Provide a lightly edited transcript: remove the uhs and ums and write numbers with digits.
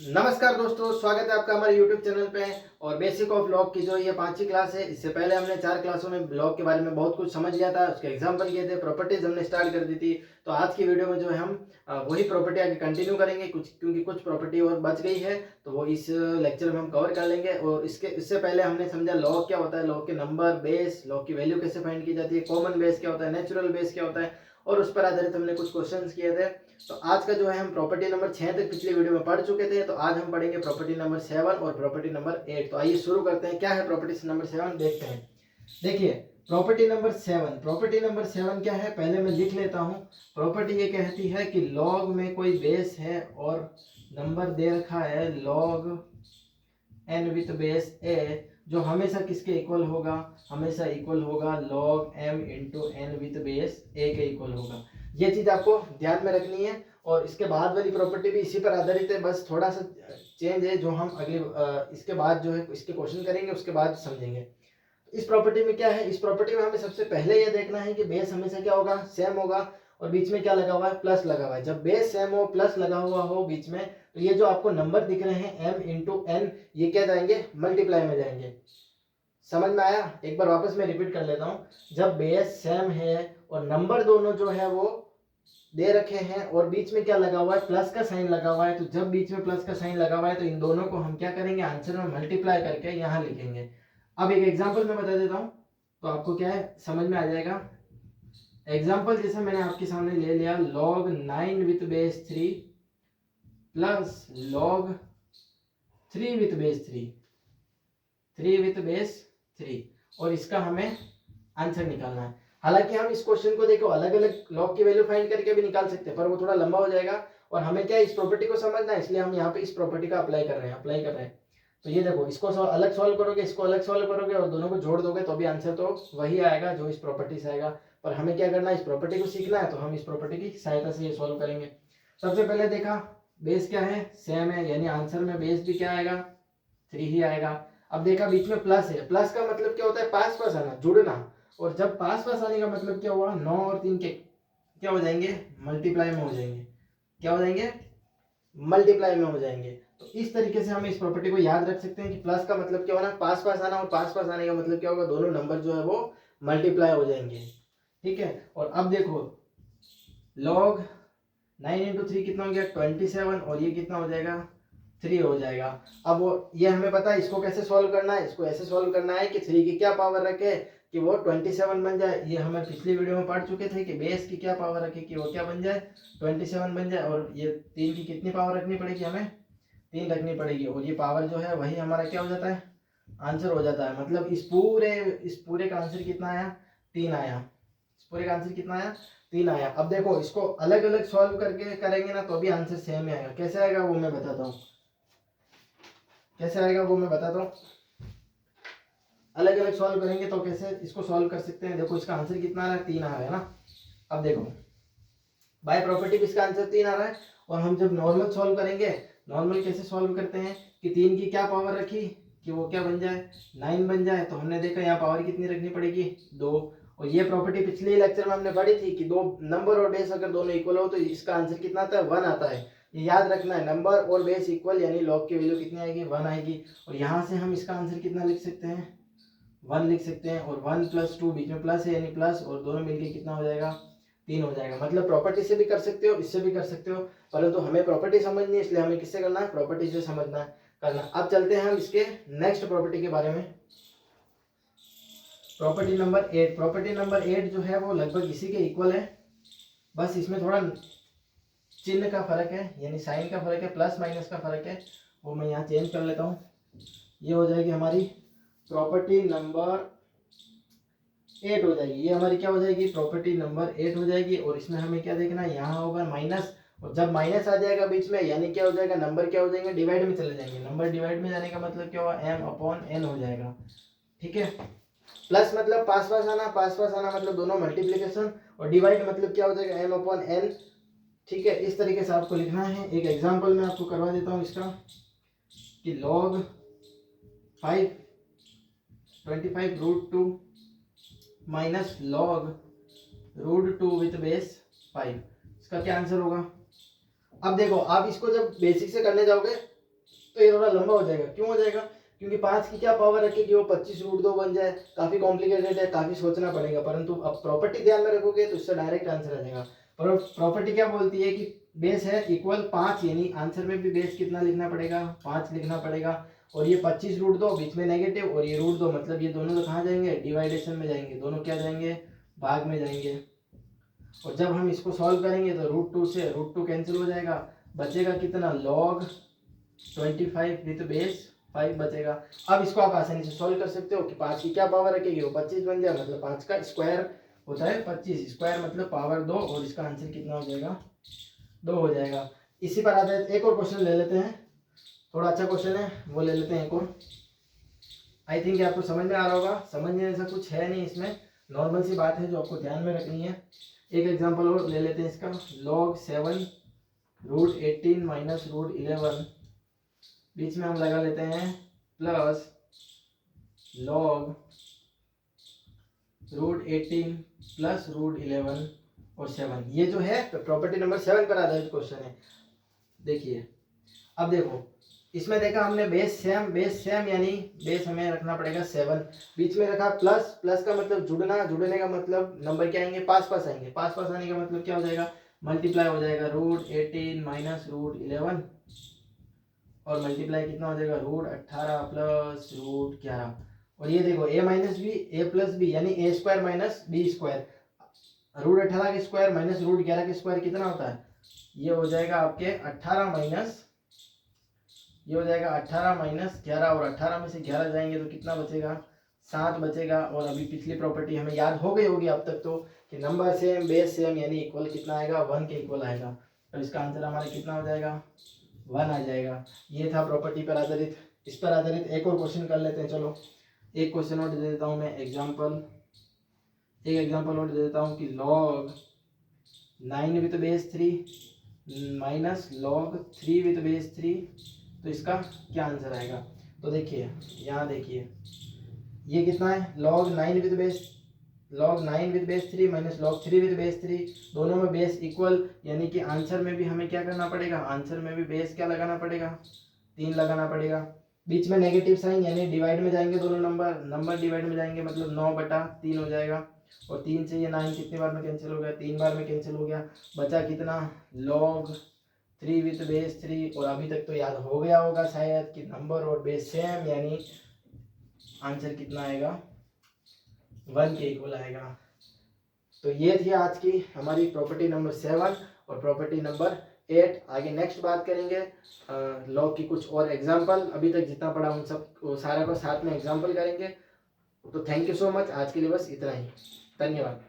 नमस्कार दोस्तों, स्वागत है आपका हमारे YouTube चैनल पे। और बेसिक ऑफ लॉग की जो ये 5वीं क्लास है, इससे पहले हमने 4 क्लासों में लॉग के बारे में बहुत कुछ समझ लिया था, उसके एग्जाम्पल किए थे, प्रॉपर्टीज हमने स्टार्ट कर दी थी। तो आज की वीडियो में जो है हम वही प्रॉपर्टी आगे कंटिन्यू करेंगे, क्योंकि कुछ प्रॉपर्टी और बच गई है, तो वो इस लेक्चर में हम कवर कर लेंगे। और इससे पहले हमने समझा लॉग क्या होता है, लॉग के नंबर, बेस, लॉग की वैल्यू कैसे फाइंड की जाती है, कॉमन बेस क्या होता है, नेचुरल बेस क्या होता है, और उस पर आधारित हमने कुछ क्वेश्चंस किए थे। तो आज का जो है हम प्रॉपर्टी नंबर 6 तक पिछली वीडियो में पढ़ चुके थे, तो आज हम पढ़ेंगे प्रॉपर्टी नंबर 7 और प्रॉपर्टी नंबर 8। तो आइए शुरू करते हैं। क्या है प्रॉपर्टी नंबर 7, देखते हैं। देखिए, प्रॉपर्टी नंबर 7 क्या है, पहले मैं लिख लेता हूँ। प्रॉपर्टी ये कहती है कि लॉग में कोई बेस है और नंबर दे रखा है log n with base a, जो हमेशा किसके इक्वल होगा, हमेशा इक्वल होगा log m into n with base a के इक्वल होगा। ये चीज आपको ध्यान में रखनी है। और इसके बाद वाली प्रॉपर्टी भी इसी पर आधारित है, बस थोड़ा सा चेंज है जो हम अगले इसके बाद जो है इसके क्वेश्चन करेंगे, उसके बाद समझेंगे। इस प्रॉपर्टी में क्या है, इस प्रॉपर्टी में हमें सबसे पहले ये देखना है कि बेस हमेशा क्या होगा, सेम होगा। और बीच में क्या लगा हुआ है, प्लस लगा हुआ है। जब बेस सेम हो, प्लस लगा हुआ हो बीच में, तो ये जो आपको नंबर दिख रहे हैं m इंटू एन, ये क्या जाएंगे, मल्टीप्लाई में जाएंगे। समझ में आया? एक बार वापस मैं रिपीट कर लेता हूँ। जब बेस सेम है और नंबर दोनों जो है वो दे रखे हैं और बीच में क्या लगा हुआ है, प्लस का साइन लगा हुआ है, तो जब बीच में प्लस का साइन लगा हुआ है तो इन दोनों को हम क्या करेंगे, आंसर में मल्टीप्लाई करके यहाँ लिखेंगे। अब एक एग्जाम्पल मैं बता देता हूँ, तो आपको क्या है समझ में आ जाएगा। एग्जाम्पल जैसे मैंने आपके सामने ले लिया, log 9 with base 3 plus log 3 with base 3, और इसका हमें आंसर निकालना है। हालांकि हम इस क्वेश्चन को देखो अलग अलग लॉग की वैल्यू फाइंड करके भी निकाल सकते हैं, पर वो थोड़ा लंबा हो जाएगा और हमें क्या इस प्रॉपर्टी को समझना है, इसलिए हम यहाँ पे इस प्रॉपर्टी का अप्लाई कर रहे हैं। तो ये देखो, इसको अलग सॉल्व करोगे, इसको अलग सॉल्व करोगे और दोनों को जोड़ दोगे तो भी आंसर तो वही आएगा जो इस प्रॉपर्टी से आएगा। पर हमें क्या करना है, इस प्रॉपर्टी को सीखना है, तो हम इस प्रॉपर्टी की सहायता से ये सॉल्व करेंगे। सबसे पहले देखा, बेस क्या है, सेम है, यानी आंसर में बेस भी क्या आएगा, 3 ही आएगा। अब देखा बीच में प्लस है, प्लस का मतलब क्या होता है, पास पास आना, जुड़ना। और जब पास पास आने का मतलब क्या हुआ, 9 और 3 के क्या हो जाएंगे, मल्टीप्लाई में हो जाएंगे। क्या हो जाएंगे, मल्टीप्लाई में हो जाएंगे। तो इस तरीके से हम इस प्रॉपर्टी को याद रख सकते हैं कि प्लस का मतलब क्या होना, पास पास आना, और पास पास आने का मतलब क्या होगा, दोनों नंबर जो है वो मल्टीप्लाई हो जाएंगे। ठीक है। और अब देखो, log 9 इंटू 3 कितना हो गया, 27, और ये कितना हो जाएगा, 3 हो जाएगा। अब वो ये हमें पता है इसको कैसे सॉल्व करना है, इसको ऐसे सॉल्व करना है कि 3 की क्या पावर रखे कि वो 27 बन जाए। ये हमें पिछली वीडियो में पढ़ चुके थे कि बेस की क्या पावर रखे कि वो क्या बन जाए, 27 बन जाए। और ये 3 की कितनी पावर रखनी पड़ेगी, हमें 3 रखनी पड़ेगी, और ये पावर जो है वही हमारा क्या हो जाता है, आंसर हो जाता है। मतलब इस पूरे का आंसर कितना आया, 3 आया। इस पूरे का आंसर कितना आया, 3 आया। अब देखो, इसको अलग अलग सॉल्व करके करेंगे ना तो भी आंसर सेम ही आएगा। कैसे आएगा वो मैं बताता हूँ, अलग अलग सॉल्व करेंगे तो कैसे इसको सॉल्व कर सकते हैं। देखो, इसका आंसर कितना आ रहा है, 3 आ रहा है ना। अब देखो, बाय प्रॉपर्टी भी इसका आंसर 3 आ रहा है। और हम जब नॉर्मल सॉल्व करेंगे, नॉर्मल कैसे सॉल्व करते हैं कि 3 की क्या पावर रखी कि वो क्या बन जाए, 9 बन जाए। तो हमने देखा यहाँ पावर कितनी रखनी पड़ेगी, 2। और ये प्रॉपर्टी पिछले लेक्चर में हमने पढ़ी थी कि दो नंबर और बेस अगर दोनों इक्वल हो तो इसका आंसर कितना आता है, 1 आता है। ये याद रखना है, नंबर और बेस इक्वल यानी लॉग की वैल्यू कितनी आएगी, 1 आएगी। और यहाँ से हम इसका आंसर कितना लिख सकते हैं, 1 लिख सकते हैं। और 1 + 2 बीच में प्लस है यानी प्लस, और दोनों मिलके कितना हो जाएगा, 3 हो जाएगा। मतलब प्रॉपर्टी से भी कर सकते हो, इससे भी कर सकते हो, परंतु हमें प्रॉपर्टी समझनी है, इसलिए हमें किससे करना है, प्रॉपर्टी से समझना है करना। अब चलते हैं हम इसके नेक्स्ट प्रॉपर्टी के बारे में। प्रॉपर्टी नंबर 8 जो है वो लगभग इसी के इक्वल है, बस इसमें थोड़ा चिन्ह का फर्क है, यानी साइन का फर्क है, प्लस माइनस का फर्क है, वो मैं यहाँ चेंज कर लेता हूँ। ये हो जाएगी हमारी प्रॉपर्टी नंबर 8 हो जाएगी। ये हमारी क्या हो जाएगी, प्रॉपर्टी नंबर 8 हो जाएगी। और इसमें हमें क्या देखना है, यहाँ होगा माइनस, और जब माइनस आ जाएगा बीच में यानी क्या हो जाएगा, नंबर क्या हो जाएंगे, डिवाइड में चले जाएंगे। नंबर डिवाइड में जाने का मतलब क्या होगा, m/n हो जाएगा। ठीक है। प्लस मतलब पास पास आना, पास पास आना मतलब दोनों मल्टीप्लीकेशन, और डिवाइड मतलब क्या हो जाएगा, m/n। ठीक है, इस तरीके से आपको लिखना है। एक एग्जाम्पल मैं आपको करवा देता हूँ इसका, कि log 5/25√2 minus log √2 with base 5, इसका क्या आंसर होगा। अब देखो, आप इसको जब बेसिक से करने जाओगे तो ये थोड़ा लंबा हो जाएगा। क्यों हो जाएगा? क्योंकि 5 की क्या पावर रखेगी वो 25√2 बन जाए, काफ़ी कॉम्प्लिकेटेड है, काफ़ी सोचना पड़ेगा। परंतु अब प्रॉपर्टी ध्यान में रखोगे तो इससे डायरेक्ट आंसर आ जाएगा। पर प्रॉपर्टी क्या बोलती है कि बेस है इक्वल 5, यानी आंसर में भी बेस कितना लिखना पड़ेगा? 5 लिखना पड़ेगा। और ये 25√2 बीच में नेगेटिव और ये √2, मतलब ये दोनों तो कहाँ जाएंगे? डिवाइडेशन में जाएंगे, दोनों क्या जाएंगे? भाग में जाएंगे। और जब हम इसको सॉल्व करेंगे तो √2 से √2 कैंसिल हो जाएगा, बचेगा कितना? log 25 विद बेस 5 बचेगा। अब इसको आप आसानी से सॉल्व कर सकते हो कि 5 की क्या पावर रखेगी वो 25 बन जाए, मतलब 5 का स्क्वायर होता है 25, स्क्वायर मतलब पावर 2, और इसका आंसर कितना हो जाएगा? 2 हो जाएगा। इसी पर आधारित एक और क्वेश्चन ले लेते हैं, थोड़ा अच्छा क्वेश्चन है, वो ले लेते हैं एक और। आई थिंक आपको समझ में आ रहा होगा, समझने जैसा कुछ है नहीं इसमें, नॉर्मल सी बात है जो आपको ध्यान में रखनी है। एक एग्जांपल और ले लेते हैं इसका, log 7 √18 माइनस √11, बीच में हम लगा लेते हैं प्लस log √18 प्लस √11 और 7। ये जो है प्रॉपर्टी नंबर 7 पर आधारित क्वेश्चन है। देखिए अब देखो, इसमें देखा हमने बेस सेम यानी बेस हमें रखना पड़ेगा 7, बीच में रखा प्लस, प्लस का मतलब जुड़ना, जुड़ने का मतलब नंबर क्या आएंगे? पास पास आएंगे, पास पास आने का मतलब क्या हो जाएगा? मल्टीप्लाई हो जाएगा √18 माइनस √11, और मल्टीप्लाई कितना हो जाएगा? √18 प्लस √11। और ये देखो a minus b a plus b, यानी a square minus b square, √18 के स्क्वायर माइनस √11 के स्क्वायर कितना होता है? ये हो जाएगा आपके 18 माइनस, ये हो जाएगा 18 माइनस 11, और 18 में से 11 जाएंगे तो कितना बचेगा? 7 बचेगा। और अभी पिछली प्रॉपर्टी हमें याद हो गई होगी अब तक तो, कि नंबर सेम बेस सेम यानी इक्वल कितना आएगा? 1 के इक्वल आएगा। तो इसका आंसर हमारा कितना हो जाएगा? 1 आ जाएगा। ये था प्रॉपर्टी पर आधारित। इस पर आधारित एक और क्वेश्चन कर लेते हैं। चलो एक क्वेश्चन और दे देता हूँ मैं, एक एग्जाम्पल और दे देता हूँ कि log 9 with base 3 minus log 3 with base 3, तो इसका क्या आंसर आएगा? तो देखिए यहाँ देखिए ये कितना है? log 9 with base 3 minus log 3 with base 3, दोनों में बेस इक्वल, यानी कि आंसर में भी हमें क्या करना पड़ेगा? आंसर में भी बेस क्या लगाना पड़ेगा? 3 लगाना पड़ेगा। बीच में नेगेटिव साइन यानी डिवाइड में जाएंगे, दोनों नंबर डिवाइड में जाएंगे, मतलब 9/3 हो जाएगा। और 3 से ये 9 कितनी बार में कैंसिल हो गया? 3 बार में कैंसिल हो गया। बचा कितना? log 3 विथ बेस 3, और अभी तक तो याद हो गया होगा शायद कि नंबर और बेस सेम, यानी आंसर कितना आएगा? 1 के इक्वल आएगा। तो ये थी आज की हमारी प्रॉपर्टी नंबर 7 और प्रॉपर्टी नंबर 8। आगे नेक्स्ट बात करेंगे लॉग की कुछ और एग्जाम्पल, अभी तक जितना पढ़ा उन सब सारा को साथ में एग्जाम्पल करेंगे। तो थैंक यू सो मच, आज के लिए बस इतना ही, धन्यवाद।